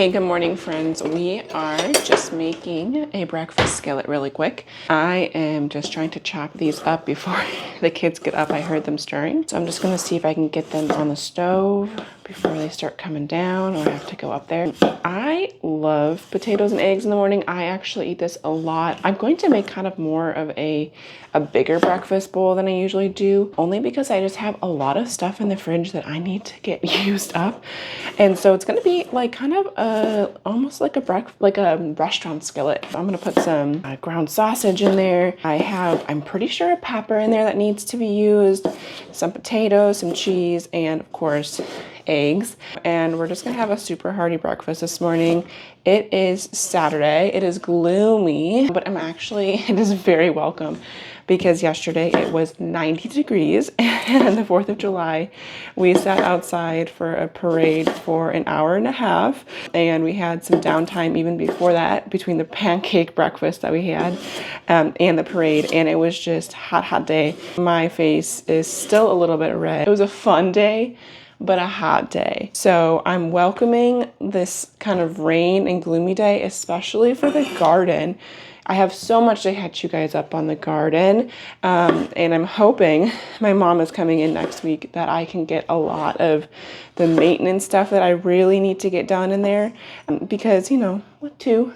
Hey, good morning, friends. We are just making a breakfast skillet really quick. I am just trying to chop these up before the kids get up. I heard them stirring. So I'm just gonna see if I can get them on the stove before they start coming down, or I have to go up there. I love potatoes and eggs in the morning. I actually eat this a lot. I'm going to make kind of more of a bigger breakfast bowl than I usually do, only because I just have a lot of stuff in the fridge that I need to get used up. And so it's gonna be like kind of almost like a restaurant skillet. I'm gonna put some ground sausage in there. I'm pretty sure a pepper in there that needs to be used, some potatoes, some cheese, and of course, eggs. And we're just gonna have a super hearty breakfast this morning. It is Saturday. It is gloomy, but it is very welcome, because yesterday it was 90 degrees and the 4th of July, we sat outside for a parade for an hour and a half, and we had some downtime even before that between the pancake breakfast that we had and the parade, and it was just hot day. My face is still a little bit red. It was a fun day, but a hot day. So I'm welcoming this kind of rain and gloomy day, especially for the garden. I have so much to catch you guys up on the garden, and I'm hoping, my mom is coming in next week, that I can get a lot of the maintenance stuff that I really need to get done in there, because, you know, with 2,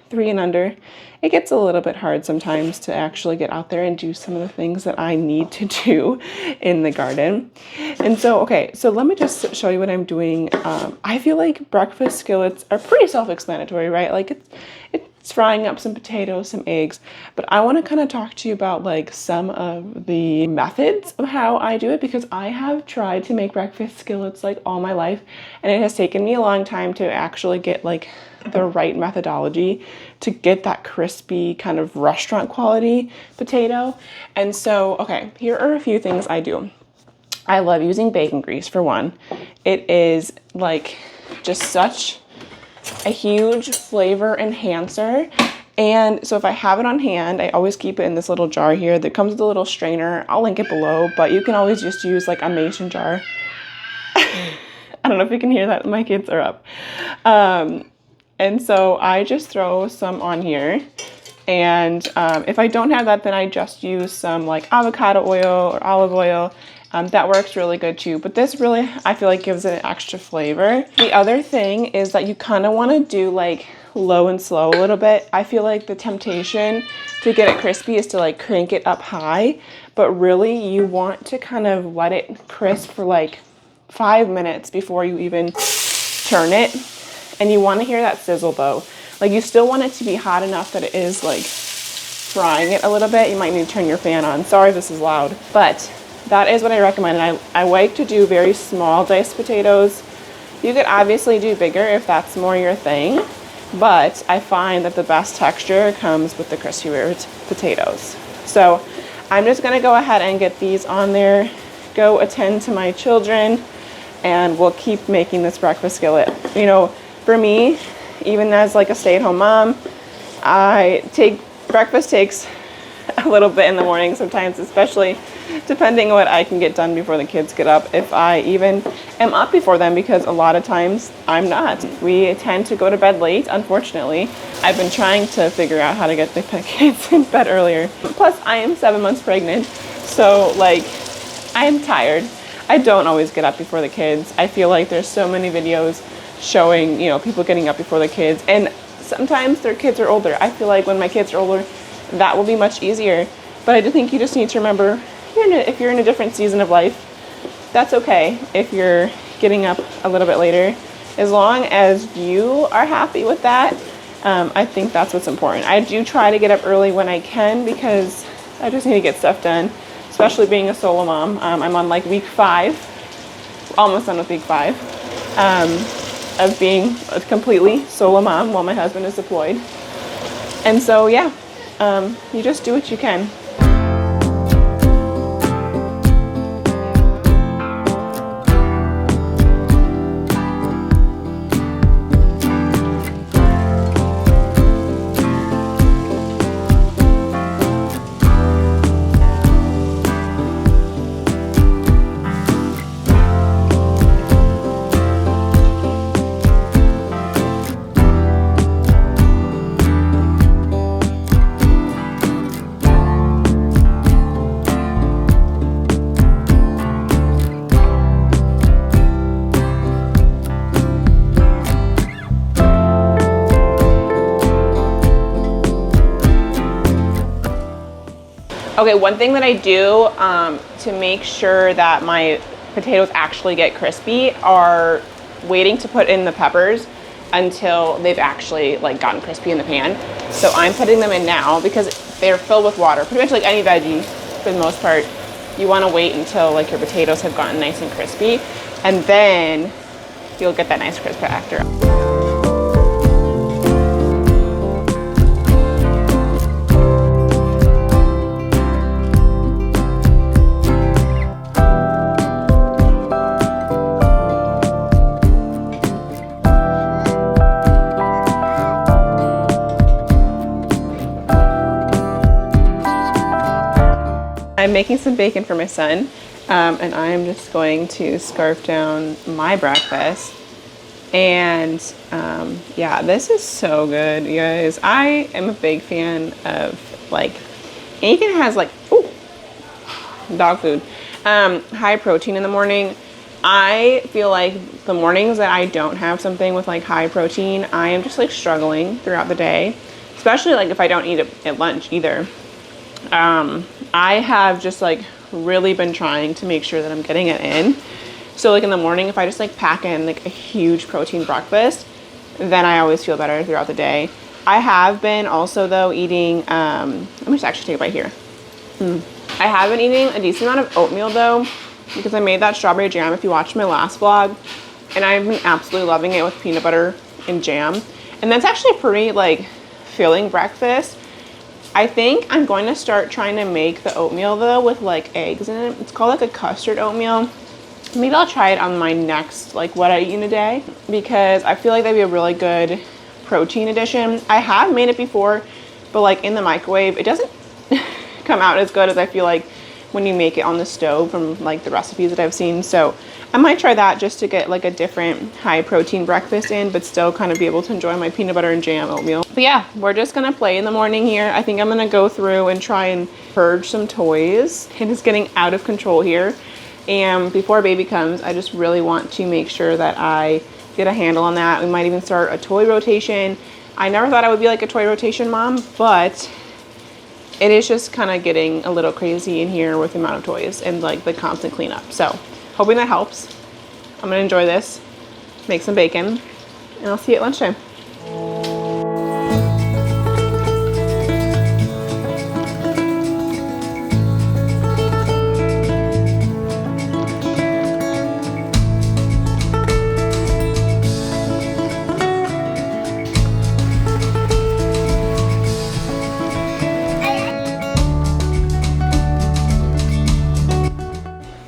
3 and under, it gets a little bit hard sometimes to actually get out there and do some of the things that I need to do in the garden. And so, okay, so let me just show you what I'm doing. I feel like breakfast skillets are pretty self-explanatory, right? Like it's frying up some potatoes, some eggs, but I want to kind of talk to you about like some of the methods of how I do it, because I have tried to make breakfast skillets like all my life, and it has taken me a long time to actually get like the right methodology to get that crispy kind of restaurant quality potato. And so, okay, here are a few things I do. I love using bacon grease for one. It is like just such a huge flavor enhancer. And so if I have it on hand, I always keep it in this little jar here that comes with a little strainer. I'll link it below, but you can always just use like a mason jar. I don't know if you can hear that. My kids are up. And so I just throw some on here. And if I don't have that, then I just use some like avocado oil or olive oil. That works really good too. But this really, I feel like, gives it an extra flavor. The other thing is that you kind of want to do like low and slow a little bit. I feel like the temptation to get it crispy is to like crank it up high. But really you want to kind of let it crisp for like 5 minutes before you even turn it. And you want to hear that sizzle though. Like you still want it to be hot enough that it is like frying it a little bit. You might need to turn your fan on. Sorry if this is loud, but that is what I recommend. And I like to do very small diced potatoes. You could obviously do bigger if that's more your thing, but I find that the best texture comes with the crispier potatoes. So I'm just gonna go ahead and get these on there, go attend to my children, and we'll keep making this breakfast skillet. You know, for me, even as like a stay-at-home mom, breakfast takes a little bit in the morning sometimes, especially depending on what I can get done before the kids get up, if I even am up before them, because a lot of times I'm not. We tend to go to bed late, unfortunately. I've been trying to figure out how to get the kids in bed earlier. Plus, I am 7 months pregnant, so like, I am tired. I don't always get up before the kids. I feel like there's so many videos showing, you know, people getting up before the kids, and sometimes their kids are older. I feel like when my kids are older, that will be much easier. But I do think you just need to remember, if you're in a different season of life, that's okay if you're getting up a little bit later. As long as you are happy with that, I think that's what's important. I do try to get up early when I can, because I just need to get stuff done, especially being a solo mom. I'm on like week 5, almost done with week 5. Of being a completely solo mom while my husband is deployed. And so, yeah, you just do what you can. Okay, one thing that I do to make sure that my potatoes actually get crispy are waiting to put in the peppers until they've actually like gotten crispy in the pan. So I'm putting them in now because they're filled with water, pretty much like any veggie for the most part. You want to wait until like your potatoes have gotten nice and crispy, and then you'll get that nice crisp factor. I'm making some bacon for my son, and I am just going to scarf down my breakfast. And yeah, this is so good, you guys. I am a big fan of like anything that has like, ooh, dog food, high protein in the morning. I feel like the mornings that I don't have something with like high protein, I am just like struggling throughout the day, especially like if I don't eat it at lunch either. I have just like really been trying to make sure that I'm getting it in. So like in the morning, if I just like pack in like a huge protein breakfast, then I always feel better throughout the day. I have been also though eating, let me just actually take a bite here. I have been eating a decent amount of oatmeal though, because I made that strawberry jam if you watched my last vlog, and I've been absolutely loving it with peanut butter and jam. And that's actually a pretty like filling breakfast. I think I'm going to start trying to make the oatmeal though with like eggs in it. It's called like a custard oatmeal. Maybe I'll try it on my next like what I eat in a day, because I feel like that'd be a really good protein addition. I have made it before, but like in the microwave, it doesn't come out as good as I feel like when you make it on the stove from like the recipes that I've seen. So I might try that just to get like a different high protein breakfast in, but still kind of be able to enjoy my peanut butter and jam oatmeal. But yeah, we're just gonna play in the morning here. I think I'm gonna go through and try and purge some toys. It is getting out of control here. And before baby comes, I just really want to make sure that I get a handle on that. We might even start a toy rotation. I never thought I would be like a toy rotation mom, but it is just kind of getting a little crazy in here with the amount of toys and like the constant cleanup. So hoping that helps. I'm gonna enjoy this, make some bacon, and I'll see you at lunchtime.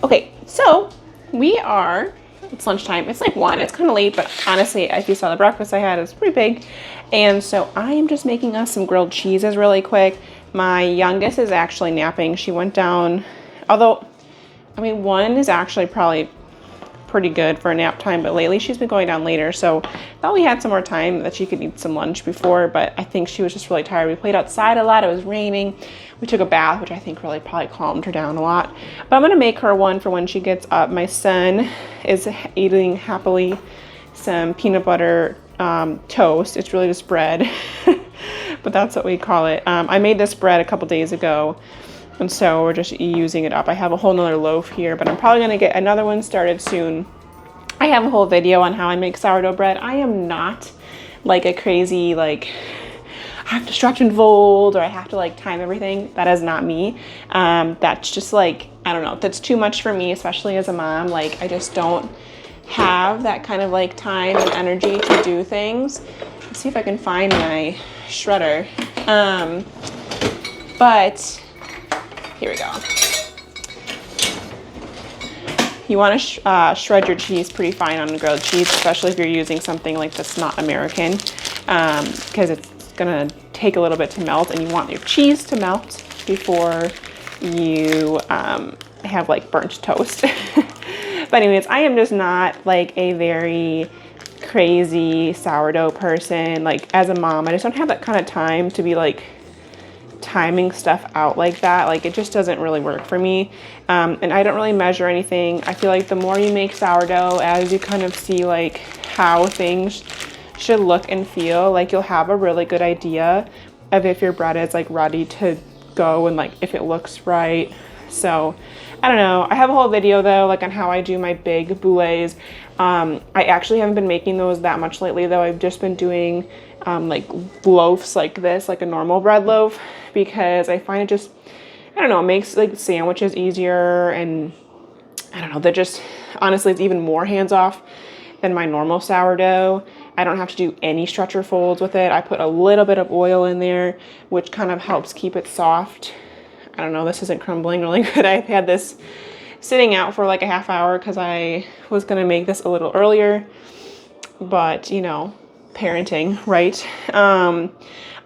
Okay, so it's lunchtime. It's like 1, it's kind of late, but honestly, if you saw the breakfast I had, it was pretty big. And so I am just making us some grilled cheeses really quick. My youngest is actually napping. She went down, although, I mean, 1 is actually probably pretty good for a nap time, but lately she's been going down later. So I thought we had some more time that she could eat some lunch before, but I think she was just really tired. We played outside a lot, it was raining. We took a bath, which I think really probably calmed her down a lot. But I'm gonna make her one for when she gets up. My son is eating happily some peanut butter toast. It's really just bread, but that's what we call it. I made this bread a couple days ago, and so we're just using it up. I have a whole nother loaf here, but I'm probably gonna get another one started soon. I have a whole video on how I make sourdough bread. I am not like a crazy, like, I have to stretch and fold, or I have to like time everything. That is not me. That's just like, I don't know, that's too much for me, especially as a mom. Like, I just don't have that kind of like time and energy to do things. Let's see if I can find my shredder. But here we go. You want to shred your cheese pretty fine on grilled cheese, especially if you're using something like that's not American, because it's gonna take a little bit to melt, and you want your cheese to melt before you have like burnt toast. But anyways, I am just not like a very crazy sourdough person. Like, as a mom, I just don't have that kind of time to be like timing stuff out like that. Like, it just doesn't really work for me. And I don't really measure anything. I feel like the more you make sourdough, as you kind of see like how things should look and feel, like you'll have a really good idea of if your bread is like ready to go and like if it looks right. So I don't know. I have a whole video though, like on how I do my big boulets. I actually haven't been making those that much lately though. I've just been doing like loaves like this, like a normal bread loaf, because I find it just, I don't know, it makes like sandwiches easier, and I don't know, they're just, honestly, it's even more hands-off than my normal sourdough. I don't have to do any stretcher folds with it. I put a little bit of oil in there, which kind of helps keep it soft. I don't know, this isn't crumbling really good. I've had this sitting out for like a half hour because I was gonna make this a little earlier, but you know, parenting, right? And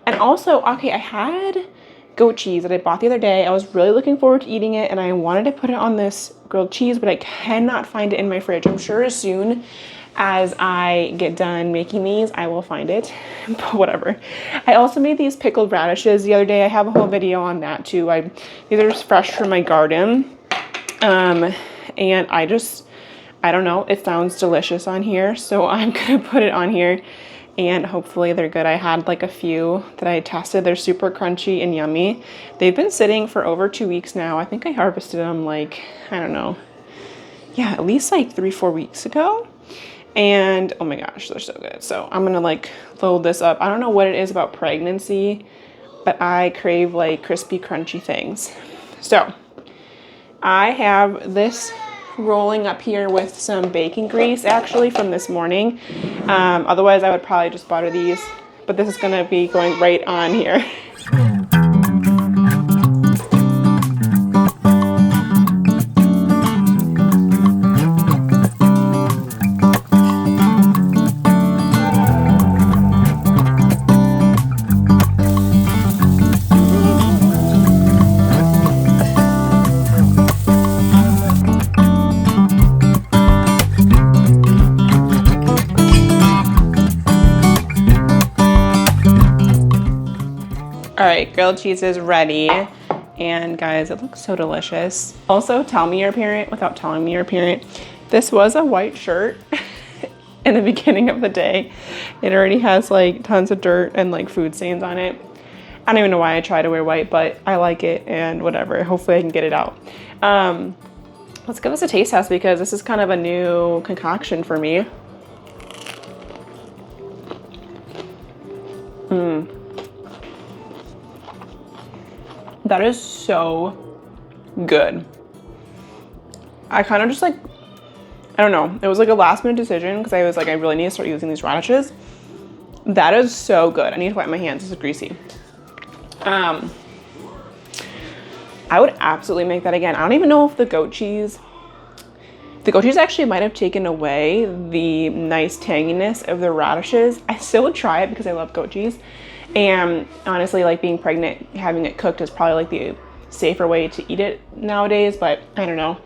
also, okay, I had goat cheese that I bought the other day. I was really looking forward to eating it, and I wanted to put it on this grilled cheese, but I cannot find it in my fridge. I'm sure as soon as I get done making these, I will find it, but whatever. I also made these pickled radishes the other day. I have a whole video on that too. These are fresh from my garden. And I don't know, it sounds delicious on here, so I'm gonna put it on here and hopefully they're good. I had like a few that I tested. They're super crunchy and yummy. They've been sitting for over 2 weeks now. I think I harvested them like, I don't know, yeah, at least like 3-4 weeks ago. And oh my gosh, they're so good. So I'm gonna like load this up. I don't know what it is about pregnancy, but I crave like crispy, crunchy things. So I have this rolling up here with some bacon grease actually from this morning. Otherwise I would probably just butter these, but this is gonna be going right on here. All right, grilled cheese is ready. And guys, it looks so delicious. Also, tell me you're a parent without telling me you're a parent. This was a white shirt in the beginning of the day. It already has like tons of dirt and like food stains on it. I don't even know why I try to wear white, but I like it and whatever. Hopefully I can get it out. Let's give this a taste test because this is kind of a new concoction for me. That is so good. I kind of just like, I don't know. It was like a last minute decision because I was like, I really need to start using these radishes. That is so good. I need to wipe my hands. This is greasy. I would absolutely make that again. I don't even know if the goat cheese actually might have taken away the nice tanginess of the radishes. I still would try it because I love goat cheese. And honestly, like being pregnant, having it cooked is probably like the safer way to eat it nowadays, but I don't know.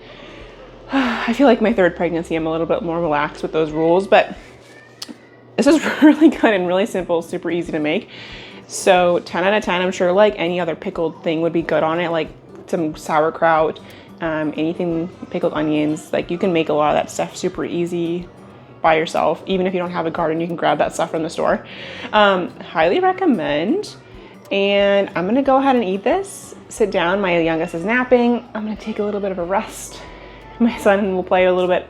I feel like my third pregnancy, I'm a little bit more relaxed with those rules, but this is really good and really simple, super easy to make. So 10 out of 10, I'm sure like any other pickled thing would be good on it, like some sauerkraut, anything, pickled onions. Like you can make a lot of that stuff super easy by yourself. Even if you don't have a garden, you can grab that stuff from the store. Highly recommend. And I'm gonna go ahead and eat this, sit down. My youngest is napping. I'm gonna take a little bit of a rest. My son will play a little bit,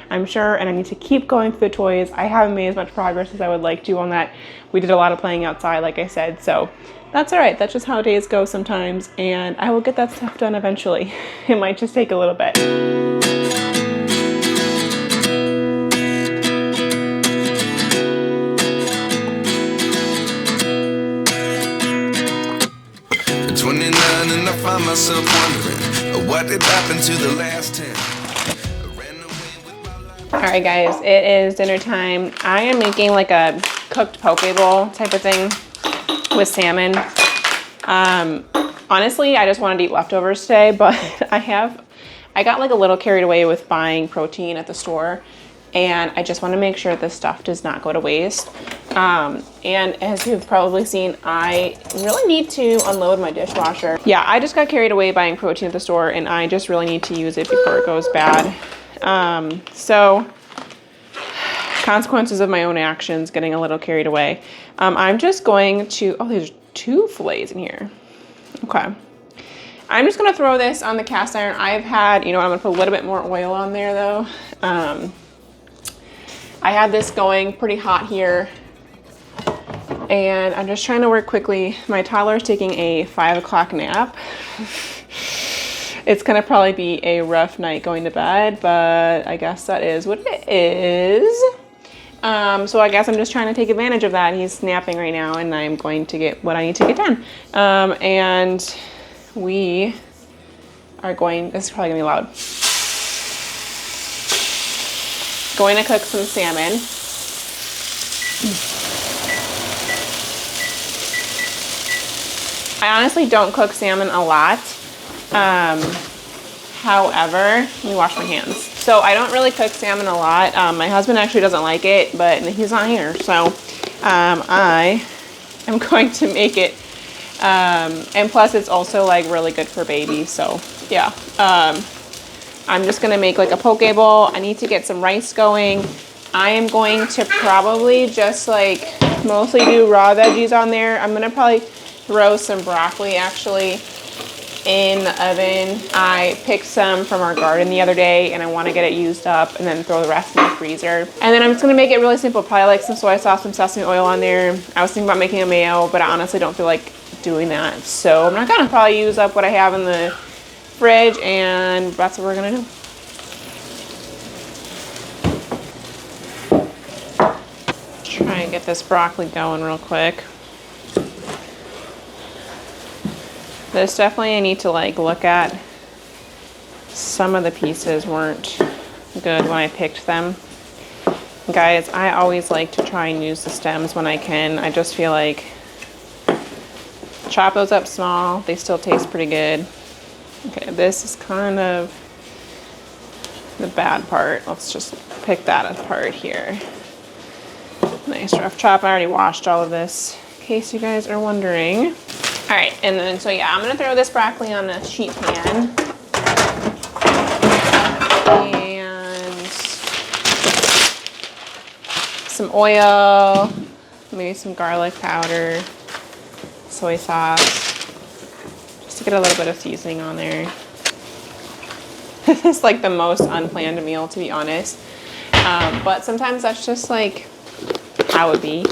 I'm sure, and I need to keep going through the toys. I haven't made as much progress as I would like to on that. We did a lot of playing outside, like I said, so that's all right. That's just how days go sometimes, and I will get that stuff done eventually. It might just take a little bit. And I find myself wondering what did happen to the last 10. All right, guys, it is dinner time. I am making like a cooked poke bowl type of thing with salmon. Honestly, I just wanted to eat leftovers today, but I got like a little carried away with buying protein at the store, and I just want to make sure this stuff does not go to waste. And as you've probably seen, I really need to unload my dishwasher. Yeah, I just got carried away buying protein at the store, and I just really need to use it before it goes bad. So consequences of my own actions, getting a little carried away. I'm just going to, oh, there's 2 fillets in here. Okay. I'm just gonna throw this on the cast iron. I've had, you know, I'm gonna put a little bit more oil on there though. I had this going pretty hot here, and I'm just trying to work quickly. My toddler is taking a 5 o'clock nap. It's gonna probably be a rough night going to bed, but I guess that is what it is. So I guess I'm just trying to take advantage of that. He's napping right now, and I'm going to get what I need to get done. And we are going, this is probably gonna be loud. Going to cook some salmon. I honestly don't cook salmon a lot. However, let me wash my hands. So I don't really cook salmon a lot. My husband actually doesn't like it, but he's not here. So I am going to make it. And plus it's also like really good for babies. So yeah, I'm just gonna make like a poke bowl. I need to get some rice going. I am going to probably just like mostly do raw veggies on there. I'm gonna probably throw some broccoli actually in the oven. I picked some from our garden the other day and I want to get it used up and then throw the rest in the freezer. And then I'm just going to make it really simple. Probably like some soy sauce, some sesame oil on there. I was thinking about making a mayo, but I honestly don't feel like doing that. So I'm not going to probably use up what I have in the fridge, and that's what we're going to do. Try and get this broccoli going real quick. This definitely I need to like look at. Some of the pieces weren't good when I picked them. Guys, I always like to try and use the stems when I can. I just feel like chop those up small. They still taste pretty good. Okay, this is kind of the bad part. Let's just pick that apart here. Nice rough chop. I already washed all of this, in case you guys are wondering. All right, and then, so yeah, I'm gonna throw this broccoli on a sheet pan. And some oil, maybe some garlic powder, soy sauce, just to get a little bit of seasoning on there. This is like the most unplanned meal, to be honest. But sometimes that's just like how it be.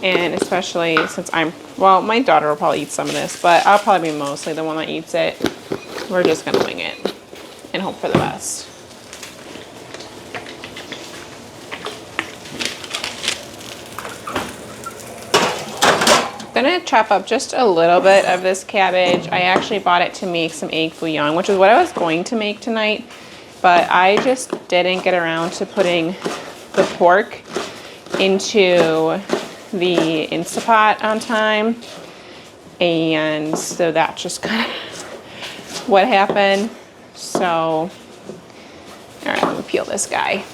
And especially since well, my daughter will probably eat some of this, but I'll probably be mostly the one that eats it. We're just gonna wing it and hope for the best. I'm gonna chop up just a little bit of this cabbage. I actually bought it to make some egg foo young, which is what I was going to make tonight, but I just didn't get around to putting the pork into the Instapot on time, and so that's just kind of what happened. So all right, let me peel this guy,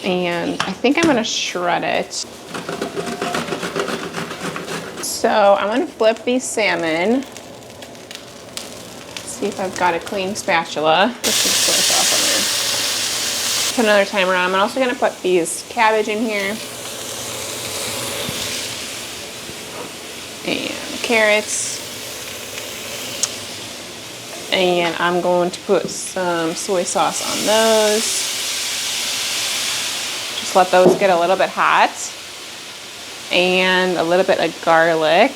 and I think I'm gonna shred it. So I'm gonna flip these salmon, see if I've got a clean spatula. Put some soy sauce on there. Put another timer on. I'm also gonna put these cabbage in here. And carrots, and I'm going to put some soy sauce on those. Just let those get a little bit hot, and a little bit of garlic.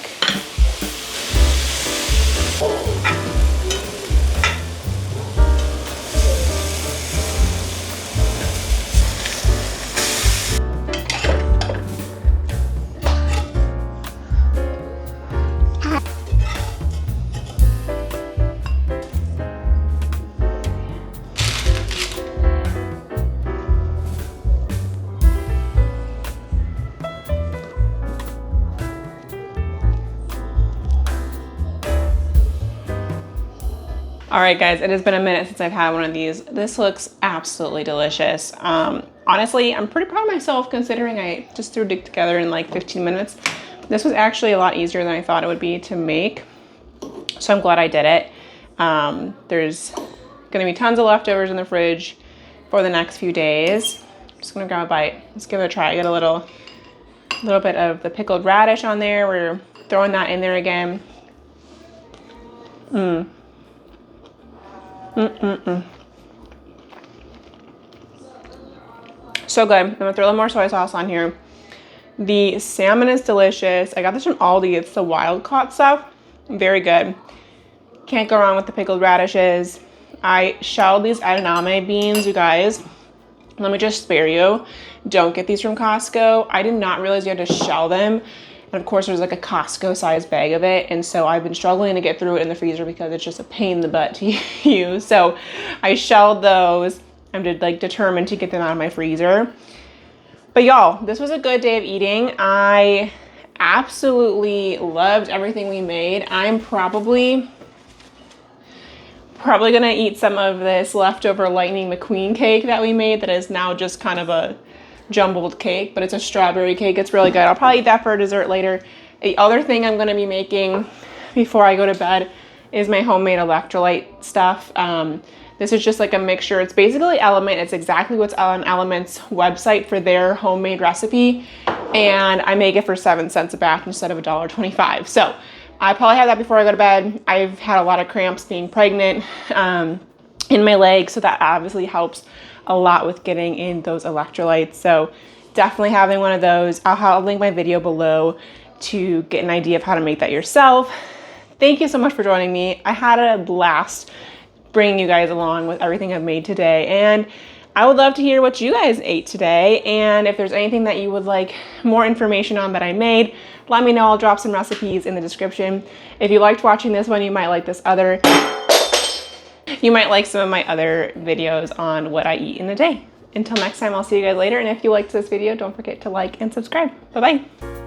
All right, guys, it has been a minute since I've had one of these. This looks absolutely delicious. Honestly, I'm pretty proud of myself considering I just threw it together in like 15 minutes. This was actually a lot easier than I thought it would be to make, so I'm glad I did it. There's gonna be tons of leftovers in the fridge for the next few days. I'm just gonna grab a bite. Let's give it a try. I got a little bit of the pickled radish on there. We're throwing that in there again. So good. I'm gonna throw a little more soy sauce on here. The salmon is delicious. I got this from Aldi. It's the wild caught stuff. Very good. Can't go wrong with the pickled radishes. I shelled these edamame beans, you guys. Let me just spare you. Don't get these from Costco. I did not realize you had to shell them. And of course, there's like a Costco sized bag of it. And so I've been struggling to get through it in the freezer because it's just a pain in the butt to use. So I shelled those. I'm like determined to get them out of my freezer. But y'all, this was a good day of eating. I absolutely loved everything we made. I'm probably gonna eat some of this leftover Lightning McQueen cake that we made that is now just kind of a jumbled cake, but it's a strawberry cake. It's really good. I'll probably eat that for dessert later. The other thing I'm gonna be making before I go to bed is my homemade electrolyte stuff. This is just like a mixture. It's basically Element. It's exactly what's on Element's website for their homemade recipe. And I make it for 7 cents a batch instead of $1.25. So I probably have that before I go to bed. I've had a lot of cramps being pregnant in my legs. So that obviously helps a lot with getting in those electrolytes. So definitely having one of those. I'll link my video below to get an idea of how to make that yourself. Thank you so much for joining me. I had a blast bringing you guys along with everything I've made today. And I would love to hear what you guys ate today. And if there's anything that you would like more information on that I made, let me know. I'll drop some recipes in the description. If you liked watching this one, you might like this other. You might like some of my other videos on what I eat in a day. Until next time, I'll see you guys later. And if you liked this video, don't forget to like and subscribe. Bye-bye.